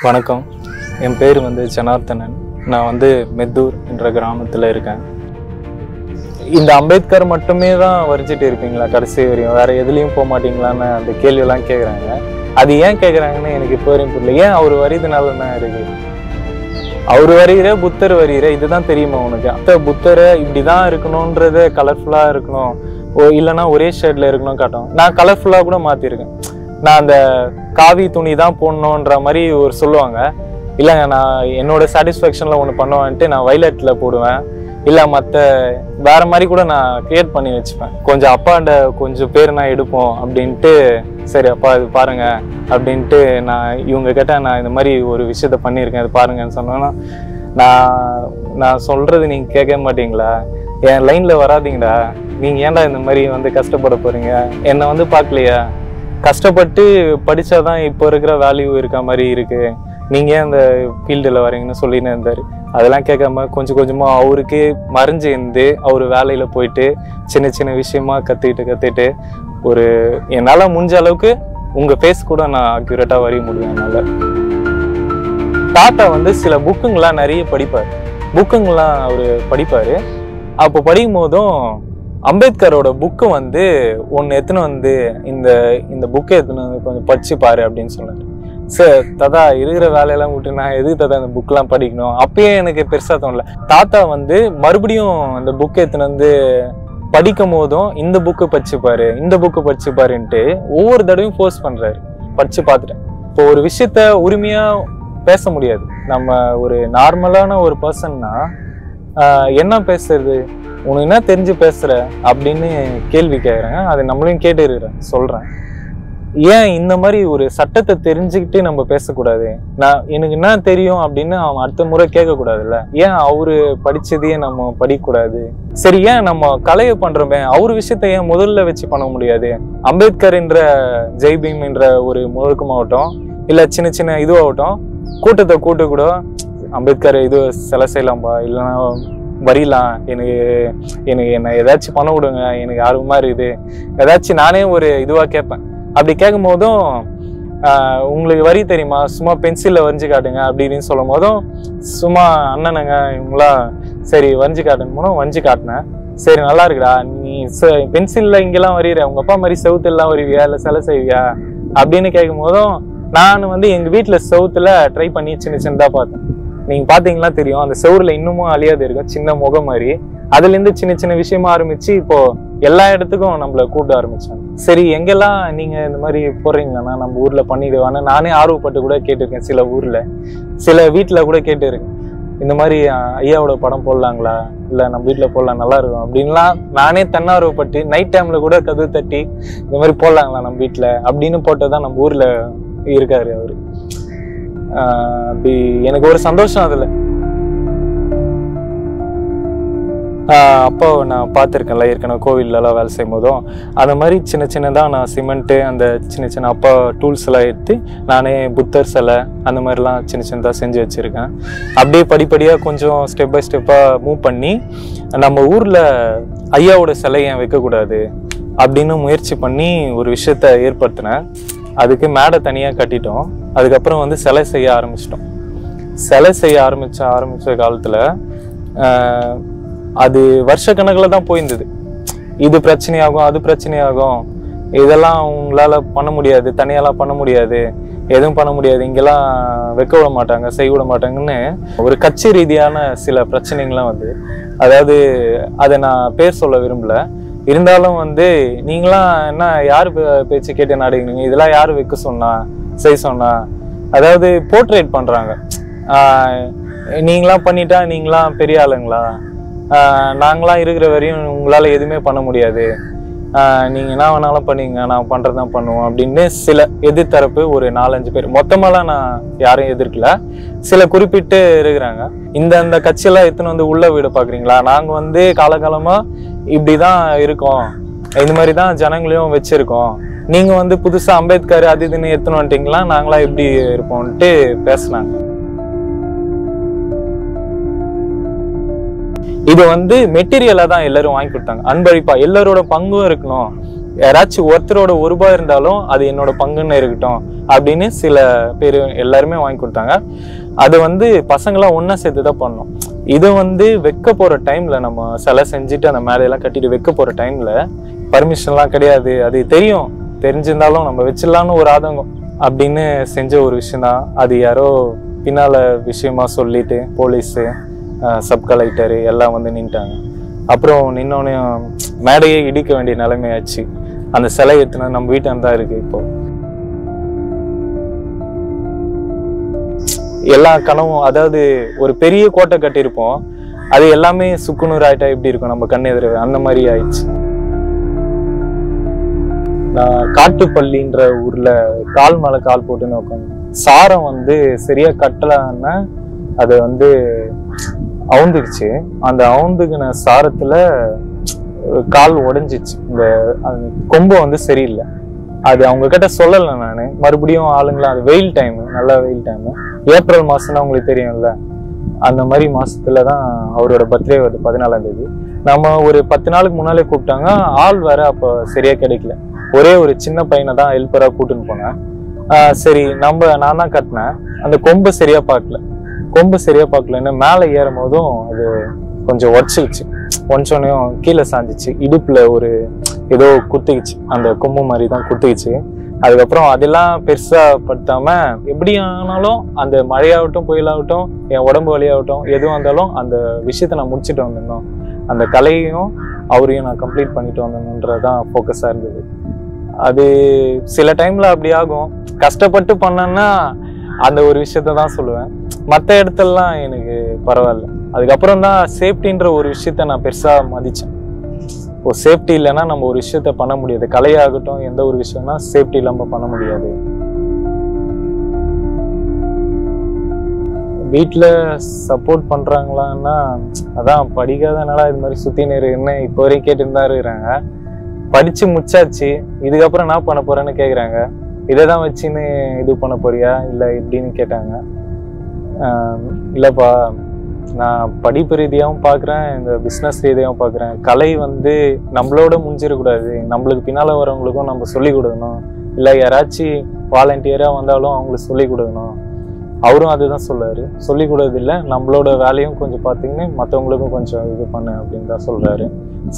வணக்கம். என் பேர் ஜனார்த்தனன். நான் மெத்தூர் என்ற கிராமத்தில் இருக்கேன். இந்த அம்பேத்கர் மட்டுமே தான் வரைஞ்சிட்டு இருப்பீங்களா கடைசி வரையும், வேற எதுலேயும் போக மாட்டீங்களான்னு அந்த கேள்வியெல்லாம் கேட்குறாங்க. அது ஏன் கேட்குறாங்கன்னு எனக்கு இப்போ வரையும் புரியல. ஏன் அவர் வரிதுனால தான் இருக்கு. அவர் வரிகிற புத்தர் வரிகிற இதுதான் தெரியுமா உனக்கு? அந்த புத்தரை இப்படிதான் இருக்கணும்ன்றத கலர்ஃபுல்லா இருக்கணும், இல்லைன்னா ஒரே ஷேட்ல இருக்கணும் காட்டும். நான் கலர்ஃபுல்லா கூட மாத்திருக்கேன். நான் அந்த காவி துணி தான் போடணுன்ற மாதிரி ஒரு சொல்லுவாங்க. இல்லைங்க, நான் என்னோட சாட்டிஸ்ஃபேக்ஷன்ல ஒன்று பண்ணுவேன்ட்டு நான் வைலட்ல போடுவேன், இல்லை மற்ற வேற மாதிரி கூட நான் கிரியேட் பண்ணி வச்சுப்பேன். கொஞ்சம் அப்பாண்ட கொஞ்சம் பேர் நான் எடுப்போம் அப்படின்ட்டு, சரி அப்பா இது பாருங்க அப்படின்ட்டு நான் இவங்க கிட்ட நான் இந்த மாதிரி ஒரு விஷயத்த பண்ணியிருக்கேன், இது பாருங்கன்னு சொன்னோன்னா நான் சொல்றது நீங்க கேட்க மாட்டீங்களா? என் லைன்ல வராதிங்கடா, நீங்க ஏன்டா இந்த மாதிரி கஷ்டப்பட போறீங்க? என்னை பார்க்கலையா? கஷ்டப்பட்டு படிச்சாதான் இப்போ இருக்கிற வேல்யூ இருக்க மாதிரி இருக்கு, நீங்க ஏன் அந்த ஃபீல்டில் வரீங்கன்னு சொல்லின்னு இருந்தாரு. அதெல்லாம் கேட்காம கொஞ்சம் கொஞ்சமா அவருக்கே மறைஞ்சு இருந்து அவர் வேலையில போயிட்டு சின்ன சின்ன விஷயமா கத்துக்கிட்டு ஒரு என்னால முடிஞ்ச அளவுக்கு உங்க ஃபேஸ் கூட நான் அக்யூரேட்டா வரைய முடியும். என்னால தாத்தா சில புக்குங்கெல்லாம் நிறைய படிப்பாரு. புக்குங்கெல்லாம் அவரு படிப்பாரு. அப்போ படிக்கும் போதும் அம்பேத்கரோட புக்கு ஒன்னு எத்தனை இந்த புக்கை எத்தனை கொஞ்சம் படிச்சு பாரு அப்படின்னு சொன்னாரு. சார் தாத்தா இருக்கிற வேலையெல்லாம் விட்டு நான் எதுக்கு தாத்தா இந்த புக்கெல்லாம் படிக்கணும்? அப்பயே எனக்கு பெருசா தோணல. தாத்தா மறுபடியும் அந்த புக்கை எத்தனை படிக்கும் போதும் இந்த புக்கு படிச்சுப்பாரு, இந்த புக்கு படிச்சுப்பாருன்ட்டு ஒவ்வொரு தடவையும் ஃபோர்ஸ் பண்றாரு. படிச்சு பார்த்துட்டேன். இப்போ ஒரு விஷயத்த உரிமையா பேச முடியாது. நம்ம ஒரு நார்மலான ஒரு பர்சன்னா என்ன பேசுறது, உனக்கு என்ன தெரிஞ்சு பேசுற அப்படின்னு கேள்வி கேட்குறேன். அதை நம்மளையும் கேட்டு இருக்கிறேன், சொல்றேன். ஏன் இந்த மாதிரி ஒரு சட்டத்தை தெரிஞ்சுக்கிட்டு நம்ம பேசக்கூடாது? எனக்கு என்ன தெரியும் அப்படின்னு அவன் அடுத்த முறை கேட்கக்கூடாதுல்ல? ஏன் அவரு படிச்சதையே நம்ம படிக்கக்கூடாது? சரி, ஏன் நம்ம கலையை பண்றோமே, அவரு விஷயத்த ஏன் முதல்ல வச்சு பண்ண முடியாது? அம்பேத்கர் என்ற ஜெய்பீம் என்ற ஒரு முழக்கமாகட்டும், இல்ல சின்ன சின்ன இதுவாகட்டும், கூட்டத்தை கூட்டு கூட அம்பேத்கர் இது சிலை செய்யலாம்பா, இல்லைன்னா வரியலாம், எனக்கு என்ன ஏதாச்சும் பண்ண விடுங்க, எனக்கு ஆர்வமா இருக்குது, ஏதாச்சும் நானே ஒரு இதுவா கேட்பேன். அப்படி கேட்கும் போதும் உங்களுக்கு வரி தெரியுமா, சும்மா பென்சில்ல வரைஞ்சு காட்டுங்க அப்படின்னு சொல்லும் போதும் சும்மா அண்ணனுங்க இவங்களா சரி வரைஞ்சு காட்டுங்க போனோம், வரைஞ்சு காட்டினேன். சரி நல்லா இருக்குடா, நீ பென்சில்ல இங்கெல்லாம் வரைகிற, உங்க அப்பா மாதிரி செவுத்துலாம் வரைவியா இல்லை சிலை செய்வியா அப்படின்னு கேட்கும் போதும் நான் எங்க வீட்டுல செவுத்துல ட்ரை பண்ணி சின்ன சின்னதா பார்த்தேன். நீங்க பாத்தீங்கன்னா தெரியும், அந்த செவுருல இன்னமும் அழியாது இருக்கும், சின்ன முகம் மாதிரி. அதுல இருந்து சின்ன சின்ன விஷயமா ஆரம்பிச்சு இப்போ எல்லா இடத்துக்கும் நம்மள கூப்பிட ஆரம்பிச்சாங்க. சரி எங்கெல்லாம் நீங்க இந்த மாதிரி போடுறீங்கன்னா நம்ம ஊர்ல பண்ணிடுவான்னு நானே ஆர்வப்பட்டு கூட கேட்டிருக்கேன். சில ஊர்ல சில வீட்டுல கூட கேட்டுருக்கேன், இந்த மாதிரி ஐயாவோட படம் போடலாங்களா, இல்ல நம்ம வீட்டுல போடலாம் நல்லா இருக்கும் அப்படின்லாம் நானே தன்னார்வப்பட்டு நைட் டைம்ல கூட கதவு தட்டி இந்த மாதிரி போடலாங்களா நம்ம வீட்டுல அப்படின்னு போட்டதான் நம்ம ஊர்ல இருக்காரு அவரு. அப்படி எனக்கு ஒரு சந்தோஷம் அதுல. அப்போ நான் பார்த்துருக்கேன்ல ஏற்கனவே கோவில்லாம் வேலை செய்யும் போதும் அந்த மாதிரி சின்ன சின்னதாக நான் சிமெண்ட்டு அந்த சின்ன சின்ன அப்பா டூல்ஸ் எல்லாம் எடுத்து நானே புத்தர் சிலை அந்த மாதிரிலாம் சின்ன சின்னதாக செஞ்சு வச்சுருக்கேன். அப்படியே படிப்படியாக கொஞ்சம் ஸ்டெப் பை ஸ்டெப்பாக மூவ் பண்ணி நம்ம ஊரில் ஐயாவோட சிலை ஏன் வைக்கக்கூடாது அப்படின்னு முயற்சி பண்ணி ஒரு விஷயத்த ஏற்படுத்தினேன். அதுக்கு மேடை தனியாக கட்டிட்டோம். அதுக்கப்புறம் சிலை செய்ய ஆரம்பிச்சிட்டோம். சிலை செய்ய ஆரம்பிச்ச காலத்தில் அது வருஷ கணக்கில் தான் போயிருந்தது. இது பிரச்சனையாகும், அது பிரச்சனையாகும், இதெல்லாம் உங்களால் பண்ண முடியாது, தனியாலாம் பண்ண முடியாது, எதுவும் பண்ண முடியாது, இங்கெல்லாம் வைக்க விட மாட்டாங்க, செய்ய விட மாட்டாங்கன்னு ஒரு கட்சி ரீதியான சில பிரச்சனைகள்லாம் அதாவது அதை நான் பேர் சொல்ல விரும்பல. இருந்தாலும் நீங்களாம் என்ன யாரு பேச்சு கேட்டு நாடுங்க, இதெல்லாம் யாரு வைக்க சொன்னா செய்ய சொன்னா, அதாவது போர்ட்ரேட் பண்றாங்க. நீங்களாம் பண்ணிட்டா நீங்களாம் பெரிய ஆளுங்களா, நாங்களாம் இருக்கிற வரையும் உங்களால எதுவுமே பண்ண முடியாது, நீங்க என்ன வேணாலும் பண்ணீங்க, நான் பண்றதுதான் பண்ணுவோம் அப்படின்னு சில எதிர்த்தரப்பு ஒரு 4-5 பேர், மொத்தமாலாம் நான் யாரையும் எதிர்க்கல, சில குறிப்பிட்டு இருக்கிறாங்க. இந்த கட்சியெல்லாம் எத்தனை உள்ள வீடு பாக்குறீங்களா, நாங்க காலகாலமா இப்படிதான் இருக்கோம், இந்த மாதிரி தான் ஜனங்களையும் வச்சிருக்கோம், நீங்க புதுசா அம்பேத்கர் அது இதுன்னு எத்தனை வந்துட்டீங்களா, நாங்களா எப்படி இருப்போம்ட்டு பேசினாங்க. இது மெட்டீரியலா தான் எல்லாரும் வாங்கி கொடுத்தாங்க, அன்பளிப்பா எல்லாரோட பங்கும் இருக்கணும், யாராச்சும் ஒருத்தரோட ₹1 இருந்தாலும் அது என்னோட பங்குன்னு இருக்கட்டும் அப்படின்னு சில பேர் எல்லாருமே வாங்கி கொடுத்தாங்க. அது வந்து பசங்களாம் ஒன்னா சேர்த்து தான் பண்ணோம். இது வந்து வைக்க போற டைம்ல நம்ம சிலை செஞ்சுட்டு அந்த மேலையெல்லாம் கட்டிட்டு வைக்க போற டைம்ல பர்மிஷன்லாம் கிடையாது. அது தெரிஞ்சிருந்தாலும் நம்ம வச்சிடலான்னு ஒரு ஆதங்கம் அப்படின்னு செஞ்ச ஒரு விஷயம் தான். அது யாரோ பின்னால விஷயமா சொல்லிட்டு போலீஸு சப் கலெக்டரு எல்லாம் வந்து நின்ட்டாங்க. அப்புறம் நின்னோடனே மேடையே இடிக்க வேண்டிய நிலைமையாச்சு. அந்த சிலை எடுத்துனா நம்ம வீட்டான் தான் இருக்கு. இப்போ எல்லா கனவும், அதாவது ஒரு பெரிய கோட்டை கட்டியிருப்போம், அது எல்லாமே சுக்குநூறு ஆயிட்டா எப்படி இருக்கும் நம்ம கண் எதிர, அந்த மாதிரி ஆயிடுச்சு. நான் காட்டுப்பள்ளின்ற ஊர்ல கால் மேல கால் போட்டுன்னு உட்காந்து சாரம் வந்து சரியா கட்டலான்னா அது வந்து அவுந்துக்குச்சு. அந்த அவுந்துக்குன சாரத்துல கால் உடைஞ்சிச்சு. இந்த கொம்பு வந்து சரியில்லை. அது அவங்க கிட்ட சொல்லலை நான். மறுபடியும் ஆளுங்களா, அது வெயில் டைம், நல்ல வெயில் டைம், ஏப்ரல் மாசம்னா உங்களுக்கு தெரியும்ல, அந்த மாதிரி மாசத்துலதான் அவரோட பர்த்டே வருது 14ஆம் தேதி. நம்ம ஒரு 10 நாளுக்கு முன்னாலே கூப்பிட்டாங்க. ஆள் வேற அப்ப சரியா கிடைக்கல. ஒரே ஒரு சின்ன பையனை தான் ஹெல்ப்பரா கூட்டுன்னு போனேன். சரி நான் தான் கட்டினேன். அந்த கொம்பு சரியா பார்க்கலன்னு மேலே ஏறும் போதும் அது கொஞ்சம் உடச்சிக்கிச்சு. ஒன்சோனையும் கீழே சாஞ்சிச்சு. இடுப்புல ஒரு ஏதோ குத்திக்குச்சு, அந்த கொம்பு மாதிரி தான் குத்திக்குச்சு. அதுக்கப்புறம் அதெல்லாம் பெருசா படுத்தாம எப்படி ஆனாலும் அந்த மழையாகட்டும் புயலாகட்டும் என் உடம்பு வலியாகட்டும் எதுவும் வந்தாலும் அந்த விஷயத்த நான் முடிச்சுட்டு வந்துடணும், அந்த கலையையும் அவரையும் நான் கம்ப்ளீட் பண்ணிட்டு வந்தணுன்றதுதான் ஃபோக்கஸா இருந்தது. அது சில டைம்ல அப்படி ஆகும். கஷ்டப்பட்டு பண்ணேன்னா அந்த ஒரு விஷயத்த தான் சொல்லுவேன். மற்ற இடத்துலலாம் எனக்கு பரவாயில்ல. அதுக்கப்புறம் தான் சேஃப்டின்ற ஒரு விஷயத்த நான் பெருசா மதிச்சேன். இப்போ சேஃப்டி இல்லைன்னா நம்ம ஒரு விஷயத்த பண்ண முடியாது. கலையாகட்டும் எந்த ஒரு விஷயம்னா சேஃப்டி இல்லாம பண்ண முடியாது. வீட்டுல சப்போர்ட் பண்றாங்களான்னா அதான் படிக்காதனால இது மாதிரி சுத்தி நேரு என்ன இப்போ வரையும் கேட்டுன்னு தான் இருக்கிறாங்க. படிச்சு முச்சாச்சு, இதுக்கப்புறம் என்ன பண்ண போறேன்னு கேக்குறாங்க. இதைதான் வச்சுன்னு இது பண்ண போறியா இல்லை இப்படின்னு கேட்டாங்க. இல்லப்பா, நான் படிப்பு ரீதியாகவும் பார்க்குறேன், இந்த பிஸ்னஸ் ரீதியாகவும் பார்க்குறேன். கலை வந்து நம்மளோட முடிஞ்சிடக்கூடாது, நம்மளுக்கு பின்னால் வரவங்களுக்கும் நம்ம சொல்லிக் கொடுக்கணும். இல்லை யாராச்சும் வாலண்டியராக வந்தாலும் அவங்களுக்கு சொல்லிக் கொடுக்கணும். அவரும் அதுதான் சொல்றாரு. சொல்லிக் கொடுறது இல்லை, நம்மளோட வேலையும் கொஞ்சம் பார்த்தீங்கன்னு மற்றவங்களுக்கும் கொஞ்சம் இது பண்ணு அப்படின்னு தான் சொல்றாரு.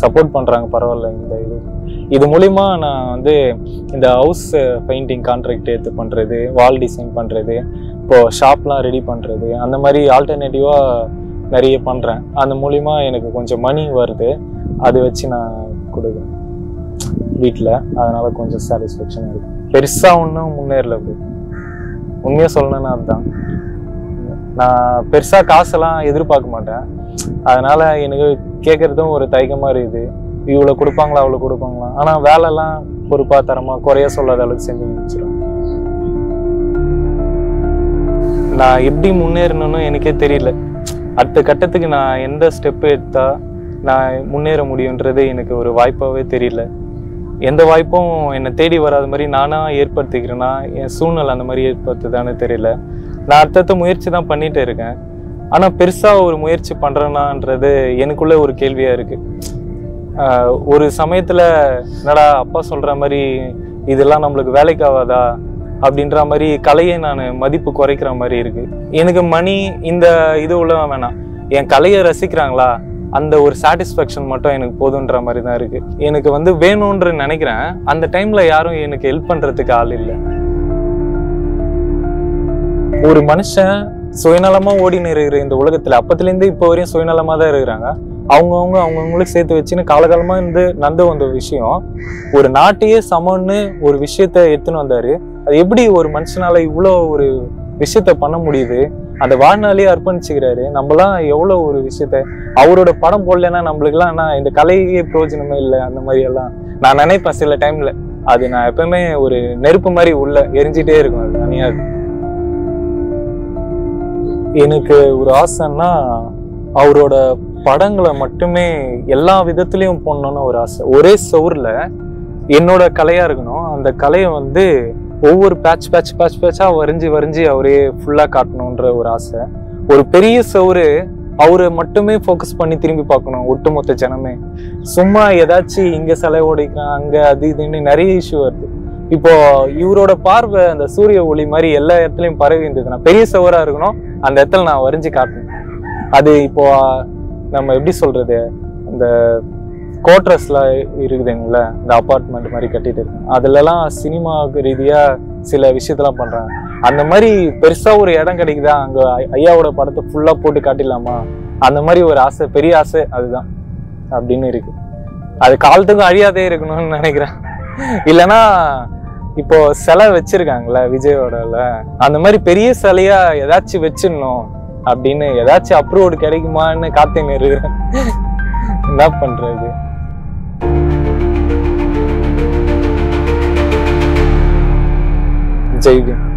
சப்போர்ட் பண்ணுறாங்க, பரவாயில்ல. இது மூலிமா நான் வந்து இந்த ஹவுஸ் பெயிண்டிங் கான்ட்ராக்ட் எடுத்து பண்ணுறது, வால் டிசைன் பண்ணுறது, இப்போது ஷாப்லாம் ரெடி பண்ணுறது, அந்த மாதிரி ஆல்டர்னேட்டிவாக நிறைய பண்ணுறேன். அந்த மூலிமா எனக்கு கொஞ்சம் மணி வருது. அதை வச்சு நான் கொடுக்குறேன் வீட்டில். அதனால் கொஞ்சம் சாட்டிஸ்ஃபேக்ஷனாக இருக்குது. பெருசாக ஒன்றும் முன்னேறல. உண்மையாக சொல்லணும்னா அதுதான். நான் பெருசாக காசெல்லாம் எதிர்பார்க்க மாட்டேன். அதனால் எனக்கு கேட்குறதும் ஒரு தயக்கமாக இருக்குது. இவ்வளோ கொடுப்பாங்களா அவ்வளோ கொடுப்பாங்களா, ஆனால் வேலைலாம் பொறுப்பா தரமாக குறைய சொல்லாத அளவுக்கு செஞ்சு முடிச்சிடும். நான் எப்படி முன்னேறணும்னு எனக்கே தெரியல. அடுத்த கட்டத்துக்கு நான் எந்த ஸ்டெப்பு எடுத்தா நான் முன்னேற முடியுன்றது எனக்கு ஒரு வாய்ப்பாகவே தெரியல. எந்த வாய்ப்பும் என்னை தேடி வராத மாதிரி நானாக ஏற்படுத்திக்கிறேன்னா என் சூழ்நிலை அந்த மாதிரி ஏற்படுத்துதான்னு தெரியல. நான் அடுத்தடுத்த முயற்சி தான் பண்ணிட்டு இருக்கேன். ஆனால் பெருசாக ஒரு முயற்சி பண்ணுறேனான்றது எனக்குள்ளே ஒரு கேள்வியாக இருக்குது. ஒரு சமயத்தில் என்னடா அப்பா சொல்கிற மாதிரி இதெல்லாம் நம்மளுக்கு வேலைக்கு ஆகாதா அப்படின்ற மாதிரி கலையை நான் மதிப்பு குறைக்கிற மாதிரி இருக்குது. எனக்கு மணி இந்த இது உள்ள வேணாம், என் கலையை ரசிக்கிறாங்களா அந்த ஒரு சாட்டிஸ்ஃபேக்ஷன் மட்டும் எனக்கு போதுன்ற மாதிரி தான் இருக்குது. எனக்கு வந்து வேணும்ன்ற நினைக்கிறேன். அந்த டைமில் யாரும் எனக்கு ஹெல்ப் பண்ணுறதுக்கு ஆள் இல்லை. ஒரு மனுஷன் சுயநலமாக ஓடின்னு இருக்கிற இந்த உலகத்தில் அப்பத்துலேருந்து இப்போ வரையும் சுயநலமாக தான் இருக்கிறாங்க. அவங்கவுங்களுக்கு சேர்த்து வச்சுன்னு காலகாலமாக இருந்து நடந்து வந்த விஷயம். ஒரு நாட்டையே சமன்னு ஒரு விஷயத்த எடுத்துன்னு வந்தாரு. அது எப்படி ஒரு மனுஷனால இவ்வளோ ஒரு விஷயத்த பண்ண முடியுது? அந்த வாழ்நாளையே அர்ப்பணிச்சுக்கிறாரு. நம்மலாம் எவ்வளோ ஒரு விஷயத்த அவரோட படம் போடலன்னா நம்மளுக்குலாம் என்ன இந்த கலையே பிரயோஜனமே இல்லை. அந்த மாதிரி எல்லாம் நான் நினைப்பேன் சில டைம்ல. அது நான் எப்பவுமே ஒரு நெருப்பு மாதிரி உள்ள எரிஞ்சிட்டே இருக்கும். அது தனியாது. எனக்கு ஒரு ஆசைன்னா அவரோட படங்களை மட்டுமே எல்லா விதத்துலயும் போடணும்னு ஒரு ஆசை. ஒரே சவுர்ல என்னோட கலையா இருக்கணும். அந்த கலையை வந்து ஒவ்வொரு பேட்சா வரைஞ்சி அவரே ஃபுல்லா காட்டணும்ன்ற ஒரு ஆசை. ஒரு பெரிய சவுரு அவரை மட்டுமே ஃபோக்கஸ் பண்ணி திரும்பி பார்க்கணும் ஒட்டுமொத்த ஜனமே. சும்மா ஏதாச்சும் இங்க சிலை உடைக்கிறான் அங்க அது இதுன்னு நிறைய இஷ்யூ வருது. இப்போ இவரோட பார்வை அந்த சூரிய ஒளி மாதிரி எல்லா இடத்துலயும் பரவி இருந்ததுன்னா பெரிய சுவரா இருக்கணும், அந்த இடத்துல நான் வரைஞ்சு காட்டணும். அது இப்போ நம்ம எப்படி சொல்றது, இந்த கோட்ரஸ்ல இருக்குதுங்கள, இந்த அபார்ட்மெண்ட் மாதிரி கட்டிட்டு இருக்கு, அதுலலாம் சினிமா ரீதியா சில விஷயத்தெல்லாம் பண்றாங்க. அந்த மாதிரி பெருசா ஒரு இடம் கிடைக்குதா, அங்க ஐயாவோட படத்தை ஃபுல்லா போட்டு காட்டிடலாமா, அந்த மாதிரி ஒரு ஆசை, பெரிய ஆசை அதுதான் அப்படின்னு இருக்கு. அது காலத்துக்கும் அழியாதே இருக்கணும்னு நினைக்கிறேன். இல்லைன்னா இப்போ சிலை வச்சிருக்காங்கல்ல விஜயோடல, அந்த மாதிரி பெரிய சிலையா ஏதாச்சும் வச்சிடணும் அப்படின்னு, ஏதாச்சும் அப்ரூவ்டு கிடைக்குமான்னு காத்துன்னு இருக்கிறேன். என்ன பண்றது. ஜெய்ஹிந்த்.